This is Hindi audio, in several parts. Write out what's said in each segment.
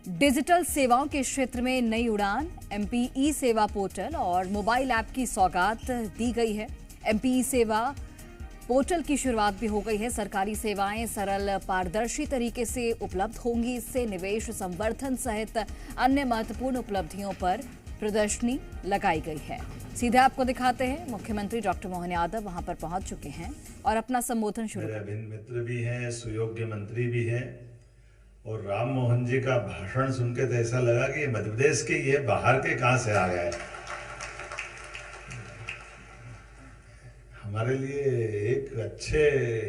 डिजिटल सेवाओं के क्षेत्र में नई उड़ान, एमपी ई सेवा पोर्टल और मोबाइल ऐप की सौगात दी गई है। एमपी ई सेवा पोर्टल की शुरुआत भी हो गई है। सरकारी सेवाएं सरल, पारदर्शी तरीके से उपलब्ध होंगी। इससे निवेश संवर्धन सहित अन्य महत्वपूर्ण उपलब्धियों पर प्रदर्शनी लगाई गई है। सीधे आपको दिखाते हैं, मुख्यमंत्री डॉक्टर मोहन यादव वहां पर पहुंच चुके हैं और अपना संबोधन शुरू। मेरे अभिन्न मित्र भी हैं, सुयोग्य मंत्री भी हैं और राम मोहन जी का भाषण सुन के तो ऐसा लगा कि मध्य प्रदेश के ये बाहर के कहां से आ गए। हमारे लिए एक अच्छे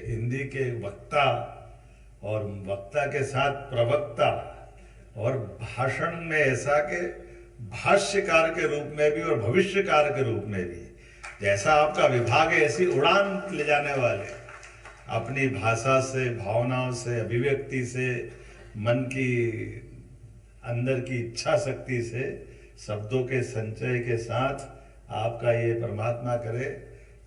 हिंदी के वक्ता और वक्ता के साथ प्रवक्ता और भाषण में ऐसा के भाष्यकार के रूप में भी और भविष्यकार के रूप में भी, जैसा आपका विभाग है ऐसी उड़ान ले जाने वाले, अपनी भाषा से, भावनाओं से, अभिव्यक्ति से, मन की अंदर की इच्छा शक्ति से, शब्दों के संचय के साथ आपका ये परमात्मा करे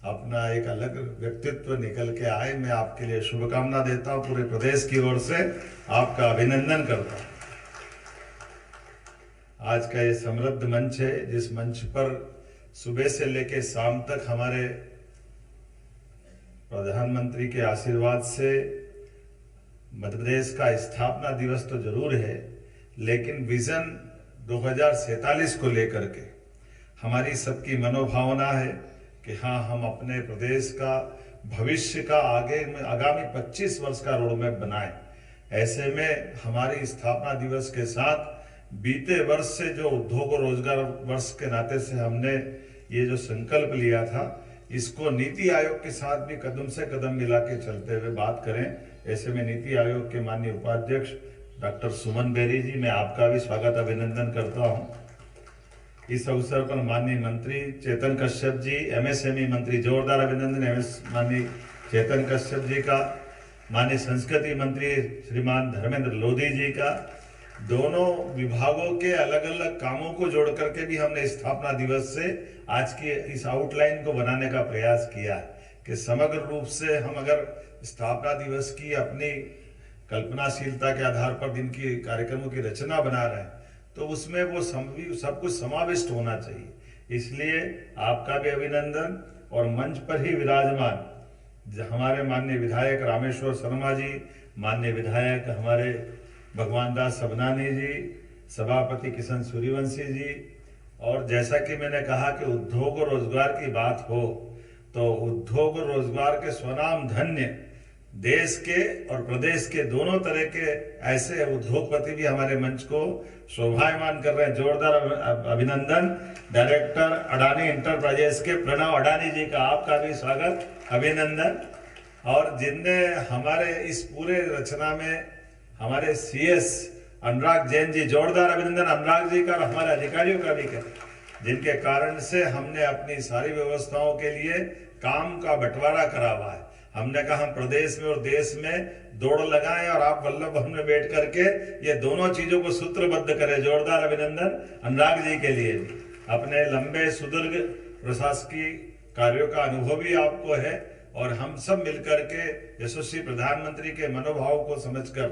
अपना एक अलग व्यक्तित्व निकल के आए। मैं आपके लिए शुभकामना देता हूं, पूरे प्रदेश की ओर से आपका अभिनंदन करता हूं। आज का ये समृद्ध मंच है, जिस मंच पर सुबह से लेकर शाम तक हमारे प्रधानमंत्री के आशीर्वाद से मध्य प्रदेश का स्थापना दिवस तो जरूर है, लेकिन विजन 2047 को लेकर के हमारी सबकी मनोभावना है कि हाँ, हम अपने प्रदेश का भविष्य का आगामी 25 वर्ष का रोडमैप बनाएं। ऐसे में हमारी स्थापना दिवस के साथ बीते वर्ष से जो उद्योग और रोजगार वर्ष के नाते से हमने ये जो संकल्प लिया था, इसको नीति आयोग के साथ भी कदम से कदम मिला के चलते हुए बात करें। ऐसे में नीति आयोग के माननीय उपाध्यक्ष डॉक्टर सुमन बेरी जी, मैं आपका भी स्वागत अभिनंदन करता हूं। इस अवसर पर माननीय मंत्री चेतन कश्यप जी, एमएसएमई मंत्री, जोरदार अभिनंदन माननीय चेतन कश्यप जी का, माननीय संस्कृति मंत्री श्रीमान धर्मेंद्र लोधी जी का। दोनों विभागों के अलग अलग कामों को जोड़ करके भी हमने स्थापना दिवस से आज की इस आउटलाइन को बनाने का प्रयास किया है कि समग्र रूप से हम अगर स्थापना दिवस की अपनी कल्पनाशीलता के आधार पर दिन की कार्यक्रमों की रचना बना रहे हैं, तो उसमें वो सब कुछ समाविष्ट होना चाहिए। इसलिए आपका भी अभिनंदन। और मंच पर ही विराजमान हमारे माननीय विधायक रामेश्वर शर्मा जी, माननीय विधायक हमारे भगवान दास सबनानी जी, सभापति किशन सूर्यवंशी जी, और जैसा कि मैंने कहा कि उद्योग और रोजगार की बात हो तो उद्योग और रोजगार के स्वनाम धन्य देश के और प्रदेश के दोनों तरह के ऐसे उद्योगपति भी हमारे मंच को शोभायमान कर रहे हैं। जोरदार अभिनंदन। डायरेक्टर अडानी इंटरप्राइजेस के प्रणव अडानी जी का आपका भी स्वागत अभिनंदन। और जिनने हमारे इस पूरे रचना में हमारे सीएस अनुराग जैन जी, जोरदार अभिनंदन अनुराग जी का और हमारे अधिकारियों का भी करें, जिनके कारण से हमने अपनी सारी व्यवस्थाओं के लिए काम का बंटवारा करा हुआ है। हमने कहा हम प्रदेश में और देश में दौड़ लगाएं और आप वल्लभ भवन में बैठ करके ये दोनों चीजों को सूत्रबद्ध करें। जोरदार अभिनंदन अनुराग जी के लिए भी। अपने लंबे सुदीर्घ प्रशासकीय कार्यों का अनुभव भी आपको है और हम सब मिलकर के यशस्वी प्रधानमंत्री के मनोभाव को समझकर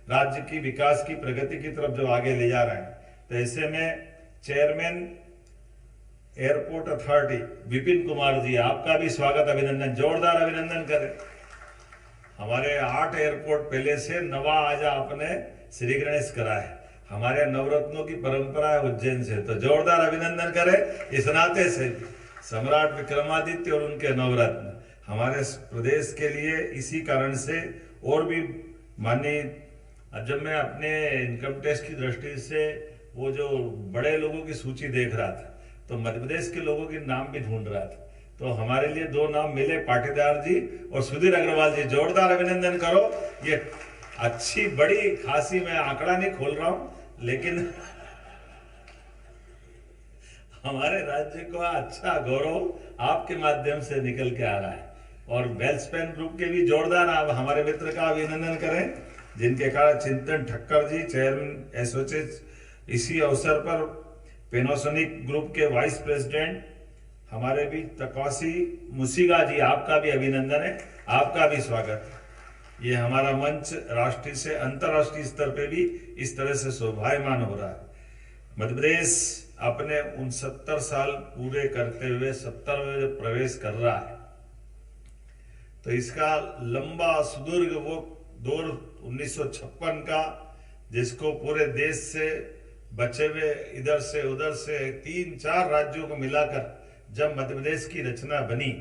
राज्य की विकास की प्रगति की तरफ जो आगे ले जा रहे हैं, तो ऐसे में chairman airport authority Vipin Kumar ji, आपका भी स्वागत अभिनंदन। जोरदार अभिनंदन करें। हमारे 8 एयरपोर्ट पहले से, नवा आज आपने श्री गणेश करा है। हमारे नवरत्नों की परंपरा है उज्जैन से, तो जोरदार अभिनंदन करें। इस नाते से सम्राट विक्रमादित्य और उनके नवरत्न हमारे प्रदेश के लिए इसी कारण से और भी माननीय। जब मैं अपने इनकम टैक्स की दृष्टि से वो जो बड़े लोगों की सूची देख रहा था, तो मध्य प्रदेश के लोगों के नाम भी ढूंढ रहा था, तो हमारे लिए 2 नाम मिले, पाटीदार जी और सुधीर अग्रवाल जी। जोरदार अभिनंदन करो। ये अच्छी बड़ी खासी, मैं आंकड़ा नहीं खोल रहा हूं, लेकिन हमारे राज्य को अच्छा गौरव आपके माध्यम से निकल के आ रहा है। और वेल्सपेन ग्रुप के भी जोरदार आप हमारे मित्र का अभिनंदन करें, जिनके कारण चिंतन ठक्कर जी, चेयरमैन एसोसिएट, इसी अवसर पर पेनासोनिक ग्रुप के वाइस प्रेसिडेंट हमारे भी तकवासी मुसीगा जी, आपका भी अभिनंदन है, आपका भी स्वागत। ये हमारा मंच राष्ट्रीय से अंतर्राष्ट्रीय स्तर पे भी इस तरह से शोभायमान हो रहा है। मध्य प्रदेश अपने 69 साल पूरे करते हुए 70वें में प्रवेश कर रहा है, तो इसका लंबा सुदीर्घ वो दौर 1956 का, जिसको पूरे देश से बचे हुए इधर से उधर से 3-4 राज्यों को मिलाकर जब मध्य प्रदेश की रचना बनी,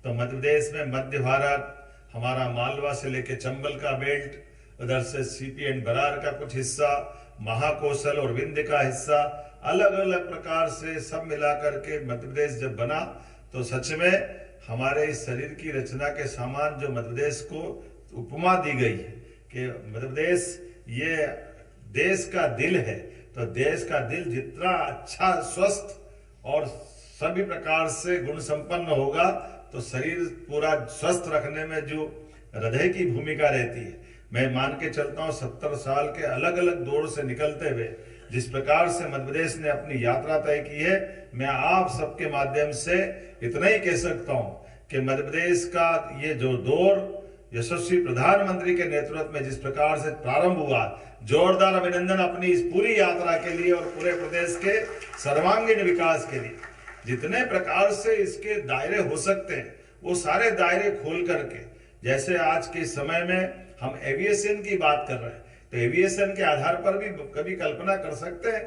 तो मध्य प्रदेश में मध्य भारत, हमारा मालवा से लेके चंबल का बेल्ट, उधर से सीपी एंड बरार का कुछ हिस्सा, महाकौशल और विंध्य का हिस्सा, अलग अलग प्रकार से सब मिलाकर के मध्य प्रदेश जब बना, तो सच में हमारे इस शरीर की रचना के समान जो मध्य प्रदेश को उपमा दी गई है कि मध्य प्रदेश ये देश का दिल है। तो देश का दिल जितना अच्छा, स्वस्थ और सभी प्रकार से गुण संपन्न होगा, तो शरीर पूरा स्वस्थ रखने में जो हृदय की भूमिका रहती है, मैं मान के चलता हूँ 70 साल के अलग अलग दौर से निकलते हुए जिस प्रकार से मध्य प्रदेश ने अपनी यात्रा तय की है, मैं आप सबके माध्यम से इतना ही कह सकता हूँ कि मध्य प्रदेश का ये जो दौर यशस्वी प्रधानमंत्री के नेतृत्व में जिस प्रकार से प्रारंभ हुआ, जोरदार अभिनंदन अपनी इस पूरी यात्रा के लिए और पूरे प्रदेश के सर्वांगीण विकास के लिए। जितने प्रकार से इसके दायरे हो सकते हैं वो सारे दायरे खोल करके, जैसे आज के समय में हम एविएशन की बात कर रहे हैं, तो एविएशन के आधार पर भी कभी कल्पना कर सकते हैं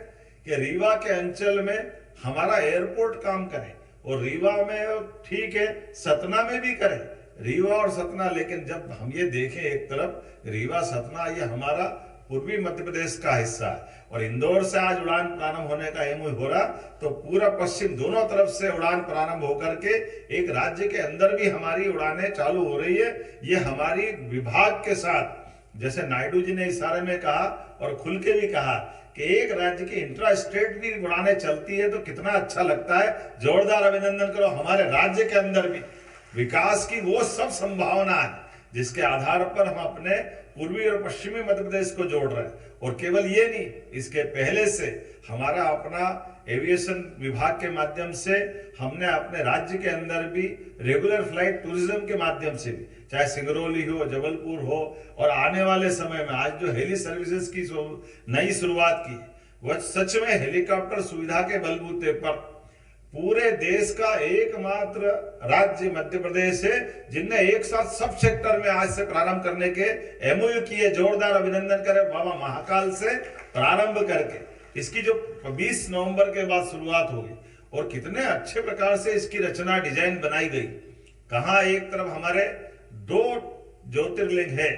कि रीवा के अंचल में हमारा एयरपोर्ट काम करे, और रीवा में ठीक है, सतना में भी करे, रीवा और सतना। लेकिन जब हम ये देखें एक तरफ रीवा सतना, ये हमारा पूर्वी मध्य प्रदेश का हिस्सा है, और इंदौर से आज उड़ान प्रारंभ होने का एमओयू हो रहा, तो पूरा पश्चिम दोनों तरफ से उड़ान प्रारंभ होकर के एक राज्य के अंदर भी हमारी उड़ानें चालू हो रही है। ये हमारी विभाग के साथ, जैसे नायडू जी ने इशारे में कहा और खुल के भी कहा कि एक राज्य की इंट्रा स्टेट भी उड़ानें चलती है, तो कितना अच्छा लगता है। जोरदार अभिनंदन करो। हमारे राज्य के अंदर भी विकास की वो सब संभावना है जिसके आधार पर हम अपने पूर्वी और पश्चिमी मध्य प्रदेश को जोड़ रहे हैं। और केवल ये नहीं, इसके पहले से हमारा अपना एविएशन विभाग के माध्यम से हमने अपने राज्य के अंदर भी रेगुलर फ्लाइट टूरिज्म के माध्यम से भी, चाहे सिंगरौली हो, जबलपुर हो, और आने वाले समय में आज जो हेली सर्विसेज की नई शुरुआत की, वह सच में हेलीकॉप्टर सुविधा के बलबूते पर पूरे देश का एकमात्र राज्य मध्य प्रदेश है जिनने एक साथ सब सेक्टर में आज से प्रारंभ करने के एमओयू किए। जोरदार अभिनंदन करें बाबा महाकाल से प्रारंभ करके इसकी जो 20 नवंबर के बाद शुरुआत होगी, और कितने अच्छे प्रकार से इसकी रचना डिजाइन बनाई गई। कहां एक तरफ हमारे 2 ज्योतिर्लिंग है,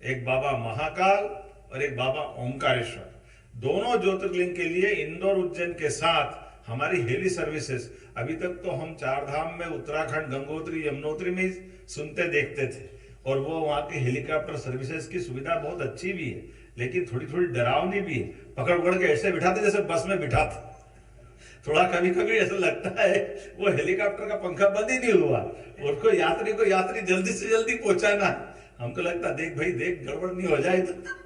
एक बाबा महाकाल और एक बाबा ओंकारेश्वर। दोनों ज्योतिर्लिंग के लिए इंदौर उज्जैन के साथ हमारी हेली सर्विसेज, अभी तक तो हम 4 धाम में उत्तराखंड, गंगोत्री, यमुनोत्री में ही सुनते देखते थे, और वो वहां की हेलीकॉप्टर सर्विसेज की सुविधा बहुत अच्छी भी है, लेकिन थोड़ी थोड़ी डरावनी भी है। पकड़ पकड़ के ऐसे बिठाते जैसे बस में बिठाते, थोड़ा कभी कभी ऐसा लगता है वो हेलीकॉप्टर का पंखा बंद ही नहीं हुआ, उसको यात्री जल्दी से जल्दी पहुंचाना। हमको लगता देख भाई देख, गड़बड़ नहीं हो जाए, तो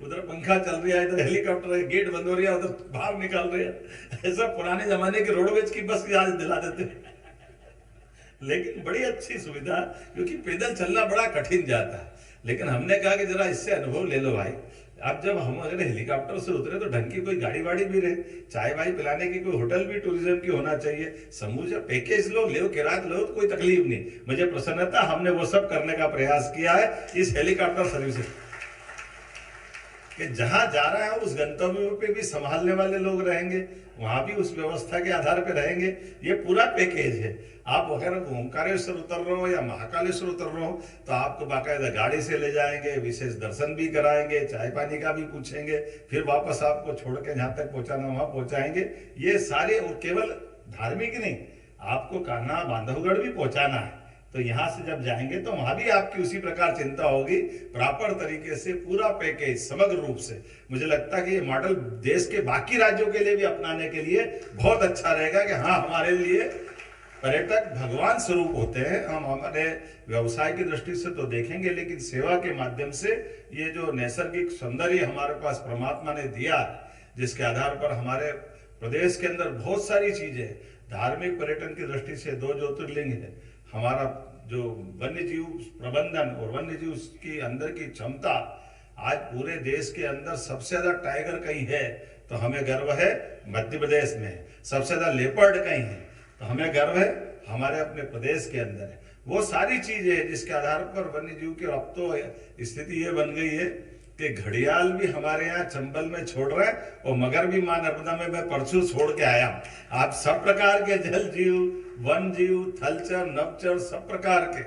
उधर पंखा चल रहा है, इधर हेलीकॉप्टर है, गेट बंद हो रही है, उधर बाहर निकाल रहे हैं। ऐसा पुराने जमाने के रोडवेज की बस याद दिला देते। लेकिन बड़ी अच्छी सुविधा, क्योंकि पैदल चलना बड़ा कठिन जाता है। लेकिन हमने कहा कि जरा इससे अनुभव ले लो भाई। अब जब हम अगर हेलीकॉप्टर से उतरे तो ढंग की कोई गाड़ी वाड़ी भी रहे, चाय वाई पिलाने की कोई होटल भी टूरिज्म की होना चाहिए, समूचा पैकेज लो, किराया लो, तो कोई तकलीफ नहीं। मुझे प्रसन्नता, हमने वो सब करने का प्रयास किया है इस हेलीकॉप्टर सर्विस कि जहां जा रहा है उस गंतव्य पे भी संभालने वाले लोग रहेंगे, वहां भी उस व्यवस्था के आधार पर रहेंगे। ये पूरा पैकेज है। आप अगर ओंकारेश्वर उतर रहे हो या महाकालेश्वर उतर रहे हो तो आपको बाकायदा गाड़ी से ले जाएंगे, विशेष दर्शन भी कराएंगे, चाय पानी का भी पूछेंगे, फिर वापस आपको छोड़ के जहां तक पहुंचाना वहां पहुंचाएंगे। ये सारे, और केवल धार्मिक नहीं, आपको कान्हा बांधवगढ़ भी पहुंचाना है, तो यहां से जब जाएंगे तो वहां भी आपकी उसी प्रकार चिंता होगी। प्रॉपर तरीके से पूरा पैकेज समग्र रूप से, मुझे लगता है कि ये मॉडल देश के बाकी राज्यों के लिए भी अपनाने के लिए बहुत अच्छा रहेगा कि हाँ, हमारे लिए पर्यटक भगवान स्वरूप होते हैं। हम हमारे व्यवसाय की दृष्टि से तो देखेंगे, लेकिन सेवा के माध्यम से ये जो नैसर्गिक सौंदर्य हमारे पास परमात्मा ने दिया, जिसके आधार पर हमारे प्रदेश के अंदर बहुत सारी चीजें, धार्मिक पर्यटन की दृष्टि से 2 ज्योतिर्लिंग है, हमारा जो वन्य जीव प्रबंधन और वन्य जीव की अंदर की क्षमता, आज पूरे देश के अंदर सबसे ज्यादा टाइगर कहीं है तो हमें गर्व है मध्य प्रदेश में, सबसे ज्यादा लेपर्ड कहीं है तो हमें गर्व है हमारे अपने प्रदेश के अंदर है। वो सारी चीजें है जिसके आधार पर वन्य जीव की अब तो स्थिति ये बन गई है कि घड़ियाल भी हमारे यहाँ चंबल में छोड़ रहे हैं और मगर भी मां नर्मदा में मैं परसों छोड़ के आया हूं। आप सब प्रकार के जल जीव, वन जीव, थलचर, नवचर, सब प्रकार के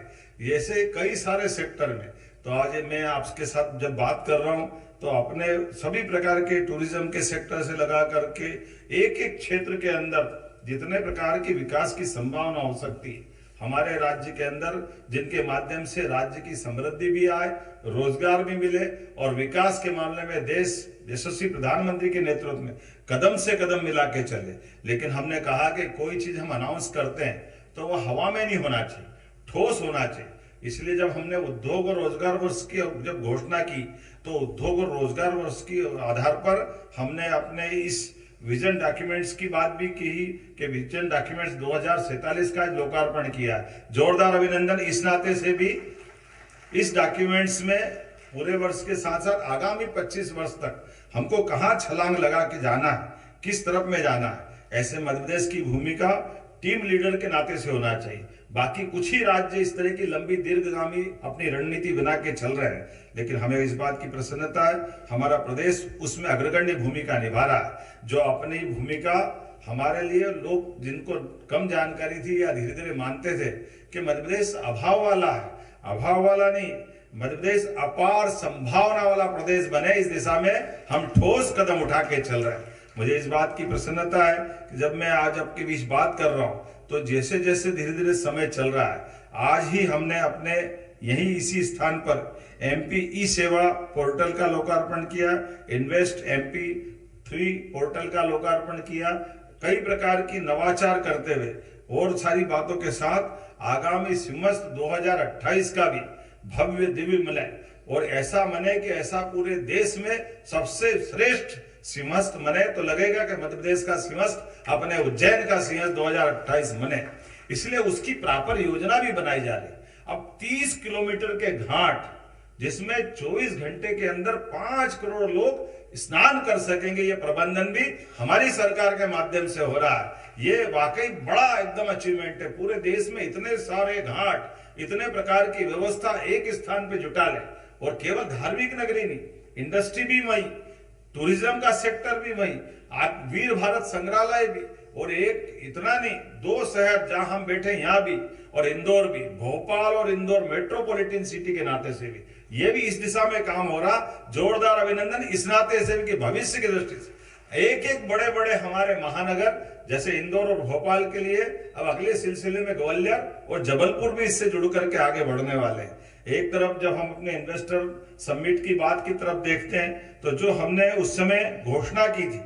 ऐसे कई सारे सेक्टर में, तो आज मैं आपके साथ जब बात कर रहा हूं तो अपने सभी प्रकार के टूरिज्म के सेक्टर से लगा करके एक एक क्षेत्र के अंदर जितने प्रकार की विकास की संभावना हो सकती है हमारे राज्य के अंदर, जिनके माध्यम से राज्य की समृद्धि भी आए, रोजगार भी मिले और विकास के मामले में देश यशस्वी प्रधानमंत्री के नेतृत्व में कदम से कदम मिला के चले। लेकिन हमने कहा कि कोई चीज हम अनाउंस करते हैं तो वह हवा में नहीं होना चाहिए, ठोस होना चाहिए। इसलिए जब हमने उद्योग और रोजगार वर्ष की जब घोषणा की तो उद्योग और रोजगार वर्ष के आधार पर हमने अपने इस विजन डॉक्यूमेंट्स की बात भी की कि विजन डॉक्यूमेंट्स 2047 का लोकार्पण किया है। जोरदार अभिनंदन। इस नाते से भी इस डॉक्यूमेंट्स में पूरे वर्ष के साथ साथ आगामी 25 वर्ष तक हमको कहां छलांग लगा के जाना है, किस तरफ में जाना है, ऐसे मध्य प्रदेश की भूमिका टीम लीडर के नाते से होना चाहिए। बाकी कुछ ही राज्य इस तरह की लंबी दीर्घगामी अपनी रणनीति बना के चल रहे हैं, लेकिन हमें इस बात की प्रसन्नता है हमारा प्रदेश उसमें अग्रगण्य भूमिका निभा रहा है। जो अपनी भूमिका हमारे लिए लोग जिनको कम जानकारी थी या धीरे धीरे मानते थे कि मध्य प्रदेश अभाव वाला है, अभाव वाला नहीं, मध्य प्रदेश अपार संभावना वाला प्रदेश बने, इस दिशा में हम ठोस कदम उठा के चल रहे हैं। मुझे इस बात की प्रसन्नता है कि जब मैं आज आपके बीच बात कर रहा हूं तो जैसे जैसे धीरे धीरे समय चल रहा है, आज ही हमने अपने यही इसी स्थान पर MP ई सेवा पोर्टल का लोकार्पण किया, इन्वेस्ट MP 3 पोर्टल का लोकार्पण किया। कई प्रकार की नवाचार करते हुए और सारी बातों के साथ आगामी सिमस्त 2028 का भी भव्य दिव्य मिले और ऐसा मने कि ऐसा पूरे देश में सबसे श्रेष्ठ सिंहस्थ मने तो लगेगा कि मध्य प्रदेश का सिंहस्थ अपने उज्जैन का सिंहस्थ 2028 मने, इसलिए उसकी प्रॉपर योजना भी बनाई जा रही। अब 30 किलोमीटर के घाट जिसमें 24 घंटे के अंदर 5 करोड़ लोग स्नान कर सकेंगे, ये प्रबंधन भी हमारी सरकार के माध्यम से हो रहा है। ये वाकई बड़ा एकदम अचीवमेंट है। पूरे देश में इतने सारे घाट, इतने प्रकार की व्यवस्था एक स्थान पे जुटा ले और केवल धार्मिक नगरी नहीं, इंडस्ट्री भी वही, टूरिज्म का सेक्टर भी वही, आप वीर भारत संग्रहालय भी, और एक इतना नहीं 2 शहर जहां हम बैठे यहाँ भी और इंदौर भी, भोपाल और इंदौर मेट्रोपॉलिटन सिटी के नाते से भी ये भी इस दिशा में काम हो रहा। जोरदार अभिनंदन इस नाते से भी कि भविष्य की दृष्टि से एक एक बड़े बड़े हमारे महानगर जैसे इंदौर और भोपाल के लिए अब अगले सिलसिले में ग्वालियर और जबलपुर भी इससे जुड़ करके आगे बढ़ने वाले हैं। एक तरफ जब हम अपने इन्वेस्टर समिट की बात की तरफ देखते हैं तो जो हमने उस समय घोषणा की थी,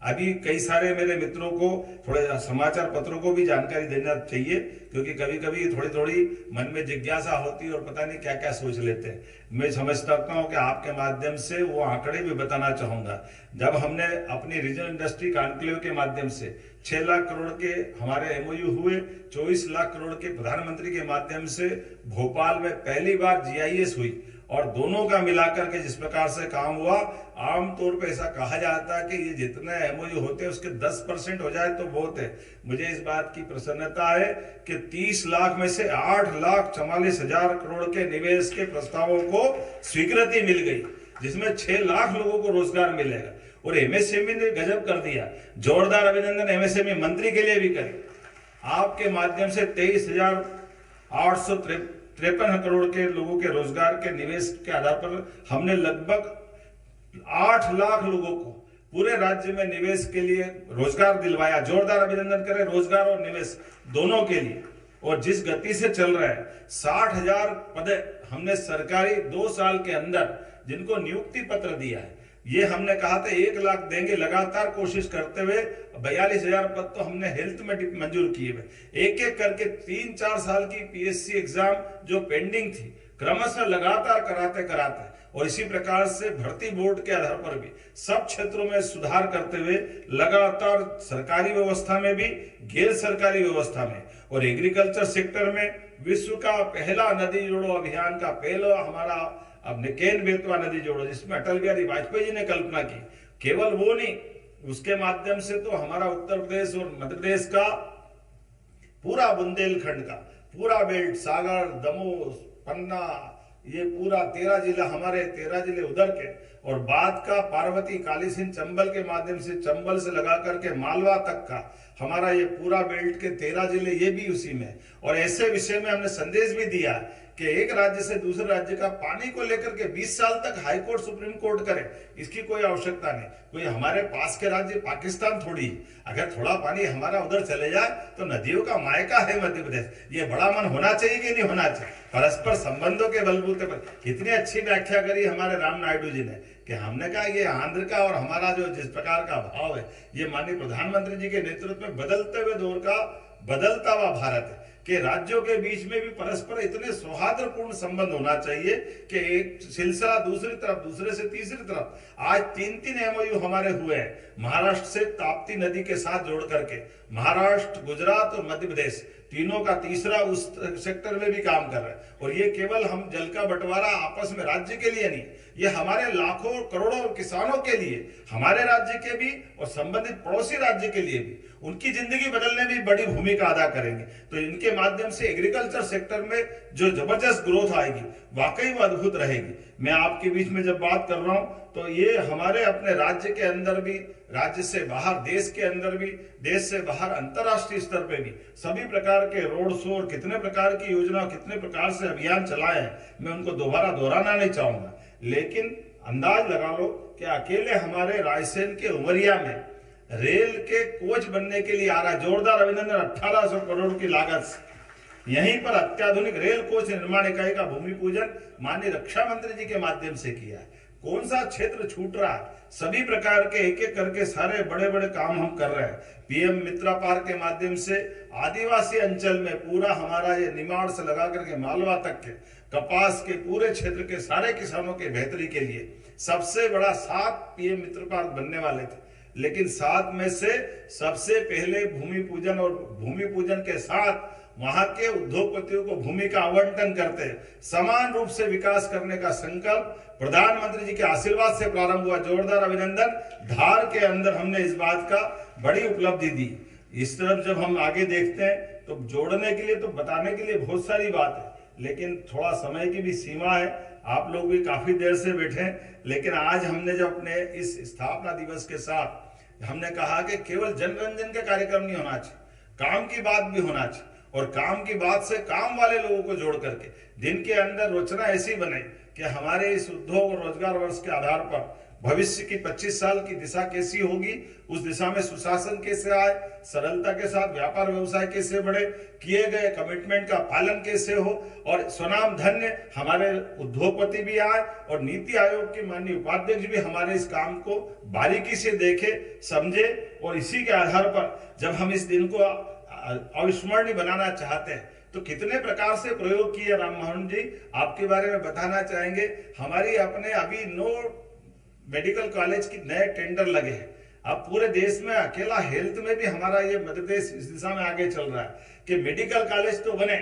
अभी कई सारे मेरे मित्रों को थोड़े समाचार पत्रों को भी जानकारी देना चाहिए क्योंकि कभी कभी थोड़ी थोड़ी मन में जिज्ञासा होती है और पता नहीं क्या क्या सोच लेते हैं। मैं समझता हूँ कि आपके माध्यम से वो आंकड़े भी बताना चाहूंगा। जब हमने अपनी रीजनल इंडस्ट्री कॉन्क्लेव के माध्यम से 6 लाख करोड़ के हमारे MOU हुए, 24 लाख करोड़ के प्रधानमंत्री के माध्यम से भोपाल में पहली बार GIS हुई और दोनों का मिलाकर के जिस प्रकार से काम हुआ, आमतौर पे ऐसा कहा जाता है कि ये जितने MOU होते हैं उसके 10% हो जाए तो बहुत है। मुझे इस बात की प्रसन्नता है कि 30 लाख में से 8,44,000 करोड़ के निवेश के प्रस्तावों को स्वीकृति मिल गई, जिसमें 6 लाख लोगों को रोजगार मिलेगा। और MSME ने गजब कर दिया, जोरदार अभिनंदन MSME मंत्री के लिए भी करें। आपके माध्यम से 23,853 करोड़ के लोगों के रोजगार के निवेश के आधार पर हमने लगभग 8 लाख लोगों को पूरे राज्य में निवेश के लिए रोजगार दिलवाया। जोरदार अभिनंदन करें रोजगार और निवेश दोनों के लिए। और जिस गति से चल रहा है 60,000 पद हमने सरकारी 2 साल के अंदर जिनको नियुक्ति पत्र दिया है, ये हमने कहा था 1 लाख देंगे, लगातार कोशिश करते हुए 42,000 पद तो हमने हेल्थ में मंजूर किए हुए। एक एक करके 3-4 साल की PSC एग्जाम जो पेंडिंग थी क्रमशः लगातार कराते कराते और इसी प्रकार से भर्ती बोर्ड के आधार पर भी सब क्षेत्रों में सुधार करते हुए लगातार सरकारी व्यवस्था में भी, गैर सरकारी व्यवस्था में और एग्रीकल्चर सेक्टर में विश्व का पहला नदी जोड़ो अभियान का पहला हमारा अब केन बेतवा नदी जोड़ो, जिसमें अटल बिहारी वाजपेयी जी ने कल्पना की। केवल वो नहीं, उसके माध्यम से तो हमारा उत्तर प्रदेश और मध्य प्रदेश का पूरा बुंदेलखंड का पूरा बेल्ट, सागर, दमोह, पन्ना, ये पूरा 13 जिला, हमारे 13 जिले उधर के, और बाद का पार्वती, काली सिंध, चंबल के माध्यम से, चंबल से लगा करके मालवा तक का हमारा ये पूरा बेल्ट के 13 जिले, ये भी उसी में। और ऐसे विषय में हमने संदेश भी दिया कि एक राज्य से दूसरे राज्य का पानी को लेकर के 20 साल तक हाई कोर्ट, सुप्रीम कोर्ट करे, इसकी कोई आवश्यकता नहीं। कोई हमारे पास के राज्य पाकिस्तान थोड़ी, अगर थोड़ा पानी हमारा उधर चले जाए तो नदियों का मायका है मध्य प्रदेश। ये बड़ा मन होना चाहिए कि नहीं होना चाहिए? परस्पर संबंधों के बलबूते पर कितनी अच्छी व्याख्या करी हमारे राम नायडू जी ने, कि हमने कहा ये आंध्र का और हमारा जो जिस प्रकार का भाव है, ये माननीय प्रधानमंत्री जी के नेतृत्व में बदलते हुए दौर का बदलता हुआ भारत है, कि राज्यों के बीच में भी परस्पर इतने सौहार्दपूर्ण संबंध होना चाहिए कि एक सिलसिला दूसरी तरफ, दूसरे से तीसरी तरफ। आज 3-3 एमओयू हमारे हुए हैं, महाराष्ट्र से ताप्ती नदी के साथ जोड़ करके, महाराष्ट्र, गुजरात और मध्य प्रदेश तीनों का तीसरा उस सेक्टर में भी काम कर रहे हैं। और ये केवल हम जल का बंटवारा आपस में राज्य के लिए नहीं, ये हमारे लाखों करोड़ों किसानों के लिए, हमारे राज्य के भी और संबंधित पड़ोसी राज्य के लिए भी, उनकी जिंदगी बदलने में बड़ी भूमिका अदा करेंगे। तो इनके माध्यम से एग्रीकल्चर सेक्टर में जो जबरदस्त ग्रोथ आएगी, वाकई वो अद्भुत रहेगी। मैं आपके बीच में जब बात कर रहा हूं तो ये हमारे अपने राज्य के अंदर भी, राज्य से बाहर देश के अंदर भी, देश से बाहर अंतर्राष्ट्रीय स्तर पे भी सभी प्रकार के रोड शो और कितने प्रकार की योजना, कितने प्रकार से अभियान चलाए हैं, मैं उनको दोबारा दोहराना नहीं चाहूंगा। लेकिन अंदाज लगा लो कि अकेले हमारे रायसेन के उमरिया में रेल के कोच बनने के लिए आ रहा है, जोरदार अभिनंदन, 1800 करोड़ की लागत से। यहीं पर अत्याधुनिक रेल कोच निर्माण इकाई का भूमि पूजन माननीय रक्षा मंत्री जी के माध्यम से किया है। कौन सा क्षेत्र छूट रहा है? सभी प्रकार के एक एक करके सारे बड़े बड़े काम हम कर रहे हैं। पीएम मित्रा पार्क के माध्यम से आदिवासी अंचल में पूरा हमारा ये निमाड़ से लगा करके मालवा तक के कपास के पूरे क्षेत्र के सारे किसानों के बेहतरी के लिए सबसे बड़ा 7 पीएम मित्र पार्क बनने वाले थे, लेकिन 7 में से सबसे पहले भूमि पूजन और भूमि पूजन के साथ वहां के उद्योगपतियों को भूमि का आवंटन करते समान रूप से विकास करने का संकल्प प्रधानमंत्री जी के आशीर्वाद से प्रारंभ हुआ। जोरदार अभिनंदन। धार के अंदर हमने इस बात का बड़ी उपलब्धि दी। इस तरफ जब हम आगे देखते हैं तो जोड़ने के लिए, तो बताने के लिए बहुत सारी बात है, लेकिन थोड़ा समय की भी सीमा है। आप लोग भी काफी देर से बैठे हैं, लेकिन आज हमने जब अपने इस स्थापना दिवस के साथ हमने कहा कि केवल जनरंजन का कार्यक्रम नहीं होना चाहिए, काम की बात भी होना चाहिए, और काम की बात से काम वाले लोगों को जोड़ करके दिन के अंदर रचना ऐसी बने कि हमारे इस उद्योग और रोजगार वर्ष के आधार पर भविष्य की 25 साल की दिशा कैसी होगी, उस दिशा में सुशासन कैसे आए, सरलता के साथ व्यापार व्यवसाय कैसे बढ़े, किए गए कमिटमेंट का पालन कैसे हो, और स्वनाम धन्य हमारे उद्योगपति भी आए और नीति आयोग के माननीय उपाध्यक्ष भी हमारे इस काम को बारीकी से देखे, समझे। और इसी के आधार पर जब हम इस दिन को अविस्मरणीय बनाना चाहते हैं तो कितने प्रकार से प्रयोग किए राम मोहन जी, आपके बारे में बताना चाहेंगे। हमारी अपने अभी 9 मेडिकल कॉलेज की नए टेंडर लगे हैं। अब पूरे देश में अकेला हेल्थ में भी हमारा ये मध्य प्रदेश इस दिशा में आगे चल रहा है कि मेडिकल कॉलेज तो बने,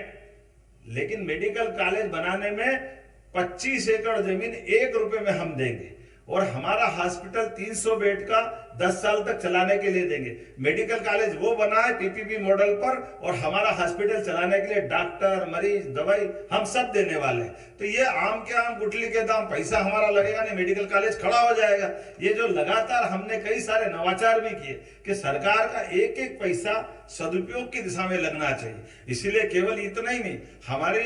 लेकिन मेडिकल कॉलेज बनाने में 25 एकड़ जमीन 1 रुपए में हम देंगे, और हमारा हॉस्पिटल 300 बेड का 10 साल तक चलाने के लिए देंगे। मेडिकल कॉलेज वो बना है पीपीपी मॉडल पर, और हमारा हॉस्पिटल चलाने के लिए डॉक्टर, मरीज, दवाई हम सब देने वाले हैं। तो ये आम के आम गुठली के दाम, पैसा हमारा लगेगा नहीं, मेडिकल कॉलेज खड़ा हो जाएगा। ये जो लगातार हमने कई सारे नवाचार भी किए कि सरकार का एक एक पैसा सदुपयोग की दिशा में लगना चाहिए। इसीलिए केवल इतना ही नहीं, हमारी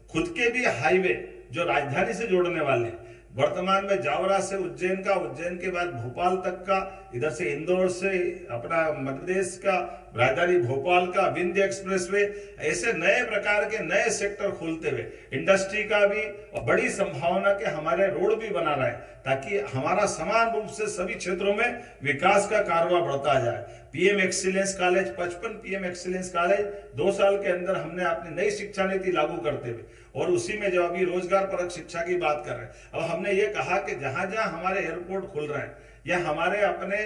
खुद के भी हाईवे जो राजधानी से जोड़ने वाले हैं, वर्तमान में जावरा से उज्जैन का, उज्जैन के बाद भोपाल तक का, इधर से इंदौर से अपना मध्य प्रदेश का राजधानी भोपाल का विंध्य एक्सप्रेसवे, ऐसे नए प्रकार के नए सेक्टर खोलते हुए इंडस्ट्री का भी, और बड़ी संभावना के हमारे रोड भी बना रहे ताकि हमारा समान रूप से सभी क्षेत्रों में विकास का कारवां बढ़ता जाए। PM excellence college, 55 PM excellence college 2 साल के अंदर हमने अपनी नई शिक्षा नीति लागू करते हुए, और उसी में जो अभी रोजगार परक शिक्षा की बात कर रहे हैं, अब हमने ये कहा कि जहां जहां हमारे एयरपोर्ट खुल रहे हैं या हमारे अपने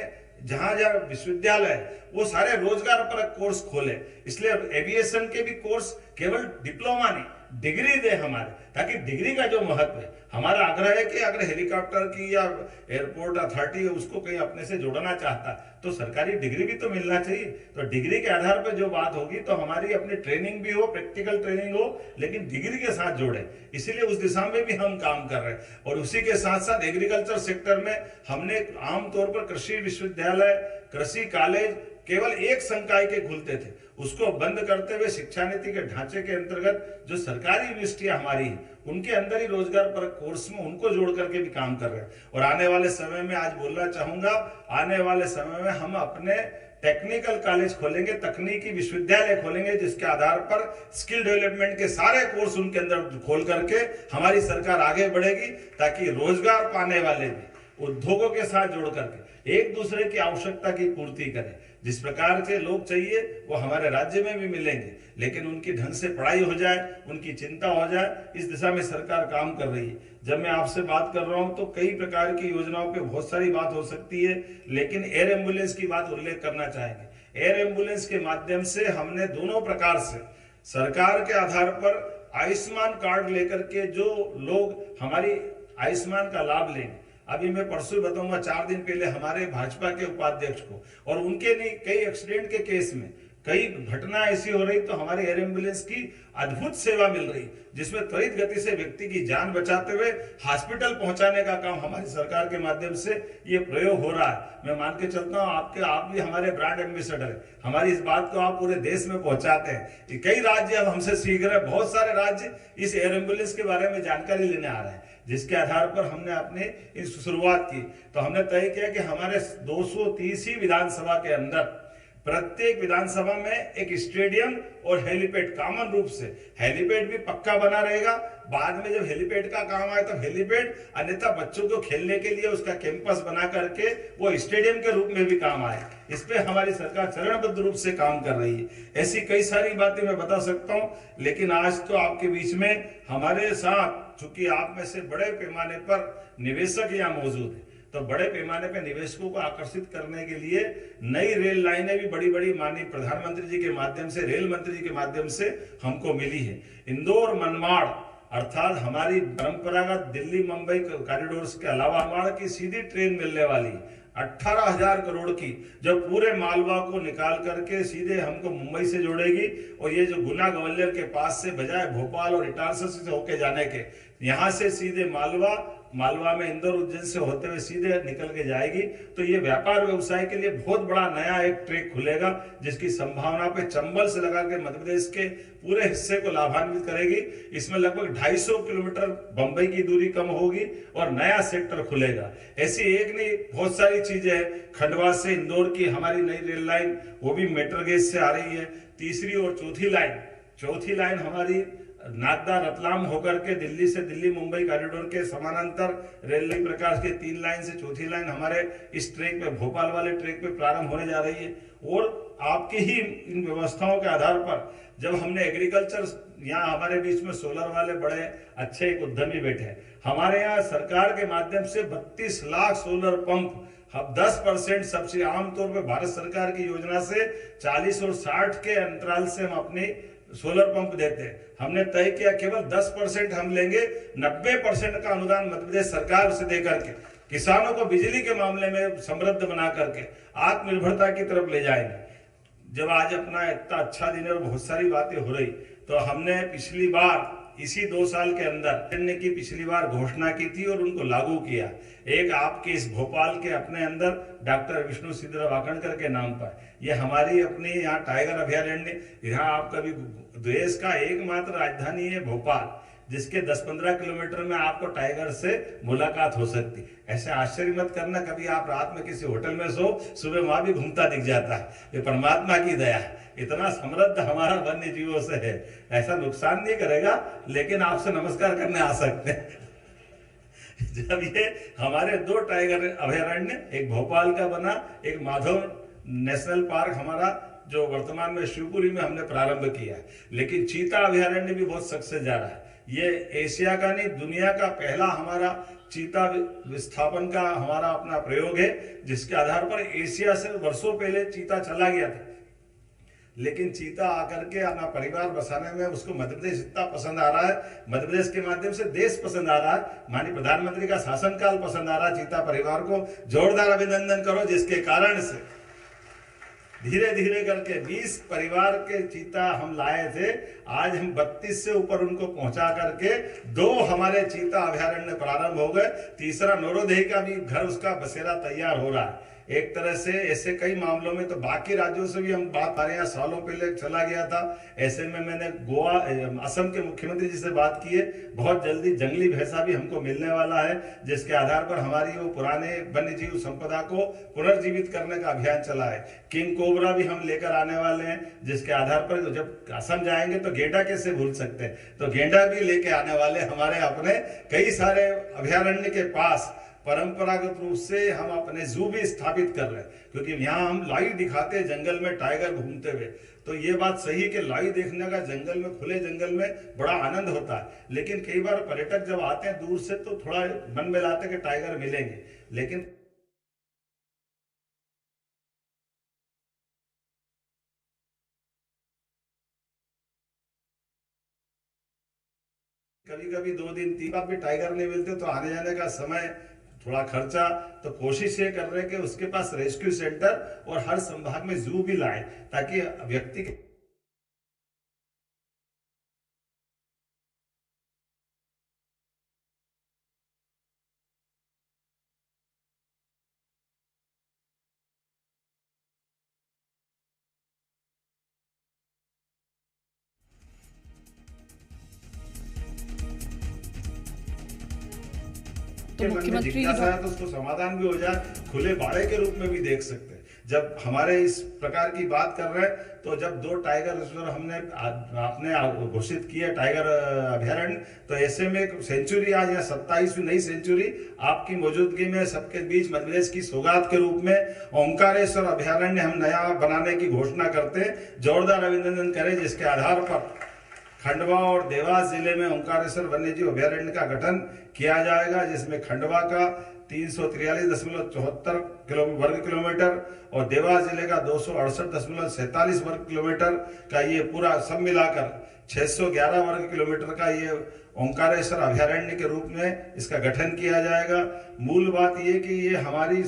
जहां जहां विश्वविद्यालय वो सारे रोजगार परक कोर्स खोले। इसलिए एविएशन के भी कोर्स केवल डिप्लोमा नहीं, डिग्री दे हमारे, ताकि डिग्री का जो महत्व है, हमारा आग्रह है कि अगर हेलीकॉप्टर की या एयरपोर्ट अथॉरिटी है उसको कहीं अपने से जोड़ना चाहता तो सरकारी डिग्री भी तो मिलना चाहिए। तो डिग्री के आधार पर जो बात होगी तो हमारी अपनी ट्रेनिंग भी हो, प्रैक्टिकल ट्रेनिंग हो, लेकिन डिग्री के साथ जोड़े। इसीलिए उस दिशा में भी हम काम कर रहे हैं। और उसी के साथ साथ एग्रीकल्चर सेक्टर में हमने आमतौर पर कृषि विश्वविद्यालय, कृषि कॉलेज केवल एक संकाय के खुलते थे, उसको बंद करते हुए शिक्षा नीति के ढांचे के अंतर्गत जो सरकारी यूनिवर्सिटियां हमारी हैं उनके अंदर ही रोजगार पर कोर्स में उनको जोड़ करके भी काम कर रहे हैं। और आने वाले समय में आज बोलना चाहूंगा, आने वाले समय में हम अपने टेक्निकल कॉलेज खोलेंगे, तकनीकी विश्वविद्यालय खोलेंगे, जिसके आधार पर स्किल डेवलपमेंट के सारे कोर्स उनके अंदर खोल करके हमारी सरकार आगे बढ़ेगी, ताकि रोजगार पाने वाले भी उद्योगों के साथ जोड़ करके एक दूसरे की आवश्यकता की पूर्ति करें। जिस प्रकार के लोग चाहिए वो हमारे राज्य में भी मिलेंगे, लेकिन उनकी ढंग से पढ़ाई हो जाए, उनकी चिंता हो जाए, इस दिशा में सरकार काम कर रही है। जब मैं आपसे बात कर रहा हूं तो कई प्रकार की योजनाओं पे बहुत सारी बात हो सकती है, लेकिन एयर एम्बुलेंस की बात उल्लेख करना चाहेंगे। एयर एम्बुलेंस के माध्यम से हमने दोनों प्रकार से सरकार के आधार पर आयुष्मान कार्ड लेकर के जो लोग हमारी आयुष्मान का लाभ लेंगे, अभी मैं परसों बताऊंगा, 4 दिन पहले हमारे भाजपा के उपाध्यक्ष को, और उनके नहीं कई एक्सीडेंट के केस में कई घटना ऐसी हो रही तो हमारे एयर एम्बुलेंस की अद्भुत सेवा मिल रही, जिसमें त्वरित गति से व्यक्ति की जान बचाते हुए हॉस्पिटल पहुंचाने का काम हमारी सरकार के माध्यम से ये प्रयोग हो रहा है। मैं मान के चलता हूं आप भी हमारे ब्रांड एम्बेसडर है, हमारी इस बात को आप पूरे देश में पहुंचाते हैं। कई राज्य अब हमसे सीख रहे हैं, बहुत सारे राज्य इस एयर एम्बुलेंस के बारे में जानकारी लेने आ रहे हैं, जिसके आधार पर हमने अपने इस शुरुआत की। तो हमने तय किया कि हमारे 230 ही विधानसभा के अंदर प्रत्येक विधानसभा में एक स्टेडियम और हेलीपैड, कॉमन रूप से हेलीपैड भी पक्का बना रहेगा। बाद में जब हेलीपैड का काम आए तो हेलीपैड, अन्यथा बच्चों को खेलने के लिए उसका कैंपस बना करके वो स्टेडियम के रूप में भी काम आए। इस पे हमारी सरकार चरणबद्ध रूप से काम कर रही है। ऐसी कई सारी बातें मैं बता सकता हूं, लेकिन आज तो आपके बीच में हमारे साथ, चूंकि आप में से बड़े पैमाने पर निवेशक यहाँ मौजूद है, तो बड़े पैमाने पर निवेशकों को आकर्षित करने के लिए नई रेल लाइनें भी बड़ी बड़ी माननीय प्रधानमंत्री जी के माध्यम से, रेल मंत्री जी के माध्यम से हमको मिली है। इंदौर मनमाड़ अर्थात हमारी परंपरागत दिल्ली मुंबई कॉरिडोर के अलावा मनमाड़ की सीधी ट्रेन मिलने वाली 18,000 करोड़ की, जो पूरे मालवा को निकाल करके सीधे हमको मुंबई से जोड़ेगी। और ये जो गुना ग्वालियर के पास से बजाय भोपाल और इटारसी से होके जाने के, यहाँ से सीधे मालवा में इंदौर उज्जैन से होते हुए सीधे निकल के जाएगी। तो ये व्यापार व्यवसाय के लिए बहुत बड़ा नया एक ट्रैक खुलेगा, जिसकी संभावना पे चंबल से लगा के मध्य प्रदेश के पूरे हिस्से को लाभान्वित करेगी। इसमें लगभग 250 किलोमीटर बंबई की दूरी कम होगी और नया सेक्टर खुलेगा। ऐसी एक नहीं, बहुत सारी चीजें हैं। खंडवा से इंदौर की हमारी नई रेल लाइन, वो भी मेट्रो गेज से आ रही है। तीसरी और चौथी लाइन हमारी नागदा रतलाम होकर के दिल्ली से दिल्ली मुंबई कॉरिडोर के समानांतर रेलवे प्रकार के 3 लाइन से चौथी लाइन हमारे इस ट्रैक पे, भोपाल वाले ट्रैक पे प्रारंभ होने जा रही है। और आपकी ही इन व्यवस्थाओं के आधार पर जब हमने एग्रीकल्चर, यहाँ हमारे बीच में सोलर वाले बड़े अच्छे एक उद्यमी बैठे हैं, हमारे यहाँ सरकार के माध्यम से 32 लाख सोलर पंप, 10% सब्सिडी, आमतौर पर भारत सरकार की योजना से 40 और 60 के अंतराल से हम अपने सोलर पंप देते हैं। हमने तय किया केवल 10% हम लेंगे, 90% का अनुदान मध्य प्रदेश सरकार से देकर के किसानों को बिजली के मामले में समृद्ध बना करके आत्मनिर्भरता की तरफ ले जाएंगे। जब आज अपना इतना अच्छा दिन है और बहुत सारी बातें हो रही, तो हमने पिछली बार इसी 2 साल के अंदर की पिछली बार घोषणा की थी और उनको लागू किया। एक आपके इस भोपाल के अपने अंदर डॉक्टर विष्णु सिद्धरा वाकणकर के नाम पर ये हमारी अपनी यहाँ टाइगर अभयारण्य, यहाँ आपका भी देश का एकमात्र राजधानी है भोपाल, जिसके 10-15 किलोमीटर में आपको टाइगर से मुलाकात हो सकती। ऐसे आश्चर्य मत करना, कभी आप रात में किसी होटल में सो, सुबह वहां भी घूमता दिख जाता है। ये परमात्मा की दया है, इतना समृद्ध हमारा वन्य जीवों से है। ऐसा नुकसान नहीं करेगा, लेकिन आपसे नमस्कार करने आ सकते हैं। जब ये हमारे 2 टाइगर अभयारण्य, एक भोपाल का बना, एक माधव नेशनल पार्क हमारा जो वर्तमान में शिवपुरी में हमने प्रारंभ किया है, लेकिन चीता अभयारण्य भी बहुत सक्सेस जा रहा है। ये एशिया का नहीं, दुनिया का पहला हमारा चीता विस्थापन का हमारा अपना प्रयोग है, जिसके आधार पर एशिया से वर्षों पहले चीता चला गया था, लेकिन चीता आकर के अपना परिवार बसाने में उसको मध्य प्रदेश इतना पसंद आ रहा है, मध्य प्रदेश के माध्यम से देश पसंद आ रहा है, माननीय प्रधानमंत्री का शासनकाल पसंद आ रहा है। चीता परिवार को जोरदार अभिनंदन करो, जिसके कारण से धीरे धीरे करके 20 परिवार के चीता हम लाए थे, आज हम 32 से ऊपर उनको पहुंचा करके 2 हमारे चीता अभयारण्य प्रारंभ हो गए, तीसरा नौरोदेही का भी घर उसका बसेरा तैयार हो रहा है। एक तरह से ऐसे कई मामलों में तो बाकी राज्यों से भी हम बात, हमारे यहाँ सालों पहले चला गया था, ऐसे में मैंने गोवा असम के मुख्यमंत्री जी से बात की है, बहुत जल्दी जंगली भैंसा भी हमको मिलने वाला है, जिसके आधार पर हमारी वो पुराने वन्य जीव संपदा को पुनर्जीवित करने का अभियान चला है। किंग कोबरा भी हम लेकर आने वाले हैं, जिसके आधार पर जब असम जाएंगे तो गेंडा कैसे भूल सकते हैं, तो गेंडा भी लेके आने वाले हमारे अपने कई सारे अभयारण्य के पास। परंपरागत रूप से हम अपने जू भी स्थापित कर रहे हैं, क्योंकि यहाँ हम लाइव दिखाते हैं जंगल में टाइगर घूमते हुए, तो ये बात सही है कि लाइव देखने का जंगल में, खुले जंगल में बड़ा आनंद होता है, लेकिन कई बार पर्यटक जब आते हैं दूर से तो थोड़ा मन में लाते कि टाइगर मिलेंगे, लेकिन कभी कभी 2 दिन 3 बार भी टाइगर नहीं मिलते, तो आने जाने का समय, थोड़ा खर्चा, तो कोशिश ये कर रहे हैं कि उसके पास रेस्क्यू सेंटर और हर संभाग में जू भी लाए, ताकि व्यक्ति के तो मुख्यमंत्री जिज्ञासा है तो उसको समाधान भी हो जाए, खुले बाड़े के रूप में भी देख सकते हैं। जब हमारे इस प्रकार की बात कर रहे हैं, तो जब 2 टाइगर रिजर्व हमने आपने घोषित किया टाइगर अभयारण्य, तो ऐसे में सेंचुरी आज या 27वीं नई सेंचुरी आपकी मौजूदगी में सबके बीच मध्य प्रदेश की सौगात के रूप में ओंकारेश्वर अभयारण्य हम नया बनाने की घोषणा करते हैं। जोरदार अभिनंदन करें, जिसके आधार पर खंडवा और देवास जिले में ओंकारेश्वर वन्यजीव अभयारण्य का गठन किया जाएगा, जिसमें खंडवा का 343.74 वर्ग किलोमीटर और देवास जिले का 268.47 वर्ग किलोमीटर का ये पूरा सब मिलाकर 611 वर्ग किलोमीटर का ये ओंकारेश्वर अभयारण्य के रूप में इसका गठन किया जाएगा। मूल बात ये कि ये हमारी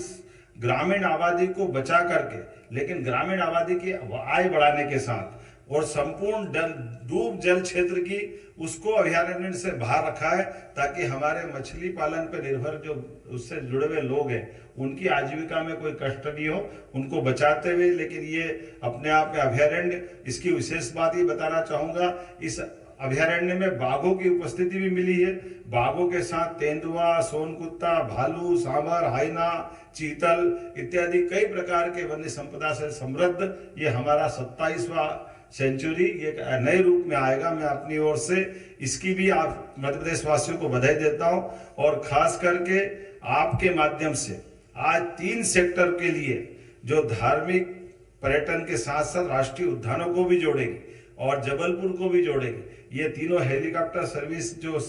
ग्रामीण आबादी को बचा करके, लेकिन ग्रामीण आबादी की आय बढ़ाने के साथ और संपूर्ण डूब जल क्षेत्र की उसको अभयारण्य से बाहर रखा है, ताकि हमारे मछली पालन पर निर्भर जो उससे जुड़े हुए लोग हैं उनकी आजीविका में कोई कष्ट नहीं हो, उनको बचाते हुए। लेकिन ये अपने आप में अभयारण्य, इसकी विशेष बात ये बताना चाहूंगा, इस अभयारण्य में बाघों की उपस्थिति भी मिली है। बाघों के साथ तेंदुआ, सोनकुत्ता, भालू, सांभर, हाइना, चीतल इत्यादि कई प्रकार के वन्य संपदा से समृद्ध ये हमारा 27वां सेंचुरी ये नए रूप में आएगा। मैं अपनी ओर से इसकी भी आप मध्य प्रदेश वासियों को बधाई देता हूं, और खास करके आपके माध्यम से आज 3 सेक्टर के लिए जो धार्मिक पर्यटन के साथ साथ राष्ट्रीय उद्यानों को भी जोड़ेगी और जबलपुर को भी जोड़ेगी। ये तीनों हेलीकॉप्टर सर्विस जो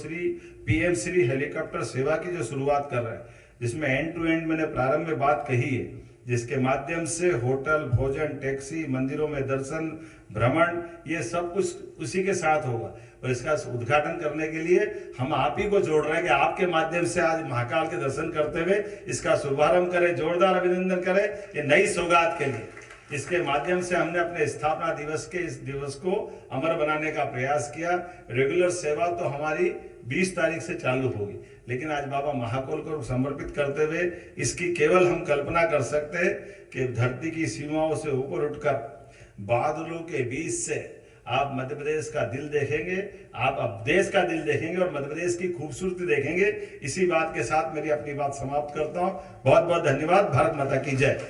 PM श्री हेलीकॉप्टर सेवा की जो शुरुआत कर रहे हैं, जिसमें एंड टू एंड मैंने प्रारंभ में बात कही है, जिसके माध्यम से होटल, भोजन, टैक्सी, मंदिरों में दर्शन, भ्रमण, ये सब कुछ उसी के साथ होगा। और इसका उद्घाटन करने के लिए हम आप ही को जोड़ रहे हैं कि आपके माध्यम से आज महाकाल के दर्शन करते हुए इसका शुभारंभ करें, जोरदार अभिनंदन करें ये नई सौगात के लिए। इसके माध्यम से हमने अपने स्थापना दिवस के इस दिवस को अमर बनाने का प्रयास किया। रेगुलर सेवा तो हमारी 20 तारीख से चालू होगी, लेकिन आज बाबा महाकाल को समर्पित करते हुए इसकी केवल हम कल्पना कर सकते हैं कि धरती की सीमाओं से ऊपर उठकर बादलों के बीच से आप मध्य प्रदेश का दिल देखेंगे, आप अब देश का दिल देखेंगे और मध्य प्रदेश की खूबसूरती देखेंगे। इसी बात के साथ मेरी अपनी बात समाप्त करता हूं। बहुत बहुत धन्यवाद। भारत माता की जय।